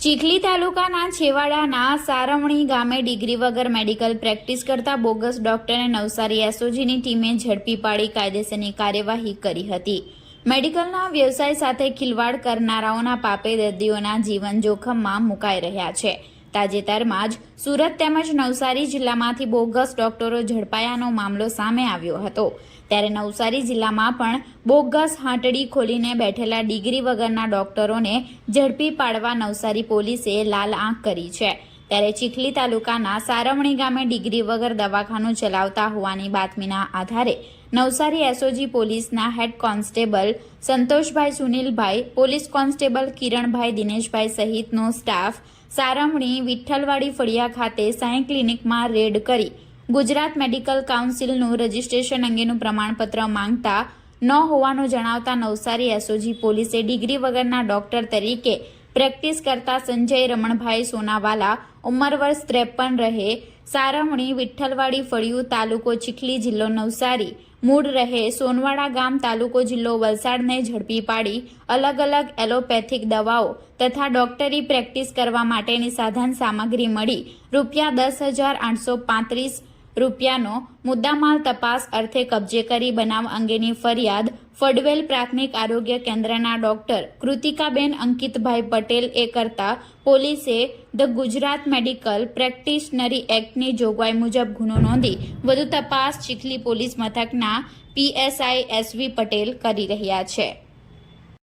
ચીખલી તાલુકાના છેવાડાના સારવણી ગામે ડિગ્રી વગર મેડિકલ પ્રેક્ટિસ કરતા બોગસ ડોક્ટરને નવસારી એસઓજીની ટીમે ઝડપી પાડી કાયદેસરની કાર્યવાહી કરી હતી। મેડિકલના વ્યવસાય સાથે ખિલવાડ કરનારાઓના પાપે દર્દીઓના જીવન જોખમમાં મુકાઈ રહ્યા છે। તાજેતરમાં જ સુરત તેમજ નવસારી જિલ્લામાંથી બોગસ ડોક્ટરો ઝડપાયાનો મામલો સામે આવ્યો હતો। ત્યારે નવસારી જિલ્લામાં પણ બોગસ હાંટડી ખોલીને બેઠેલા ડિગ્રી વગરના ડોક્ટરોને ઝડપી પાડવા નવસારી પોલીસે લાલ આંખ કરી છે। ત્યારે ચીખલી તાલુકાના સારવણી ગામે ડિગ્રી વગર દવાખાનું ચલાવતા હોવાની બાતમીના આધારે નવસારી એસઓજી પોલીસના હેડ કોન્સ્ટેબલ સંતોષભાઈ સુનિલભાઈ, પોલીસ કોન્સ્ટેબલ કિરણભાઈ દિનેશભાઈ સહિતનો સ્ટાફ સારવણી વિઠ્ઠલવાડી ફળિયા ખાતે સાઈ ક્લિનિકમાં રેડ કરી ગુજરાત મેડિકલ કાઉન્સિલનું રજીસ્ટ્રેશન અંગેનું પ્રમાણપત્ર માંગતા ન હોવાનું જણાવતા નવસારી એસઓજી પોલીસે ડિગ્રી વગરના ડોક્ટર તરીકે પ્રેક્ટિસ કરતા સંજય રમણભાઈ સોનાવાલા, ઉંમર વર્ષ 53, રહે સારવણી વિઠ્ઠલવાડી ફળિયું, તાલુકો ચીખલી, જિલ્લો નવસારી, મૂળ રહે સોનવાડા ગામ, તાલુકો જિલ્લો વલસાડને ઝડપી પાડી અલગ અલગ એલોપેથિક દવાઓ તથા ડોક્ટરી પ્રેક્ટિસ કરવા માટેની સાધન સામગ્રી મળી ₹10,835 રૂપિયાનો મુદ્દામાલ તપાસ અર્થે કબજે કરી બનાવ અંગેની ફરિયાદ ફડવેલ પ્રાથમિક આરોગ્ય કેન્દ્રના ડોક્ટર કૃતિકાબેન અંકિતભાઈ પટેલ કરતા પોલીસે ધ ગુજરાત મેડિકલ પ્રેક્ટિશનરી એક્ટની જોગવાઈ મુજબ ગુનો નોંધી વધુ તપાસ ચીખલી પોલીસ મથકના PSI SV પટેલ કરી રહ્યા છે।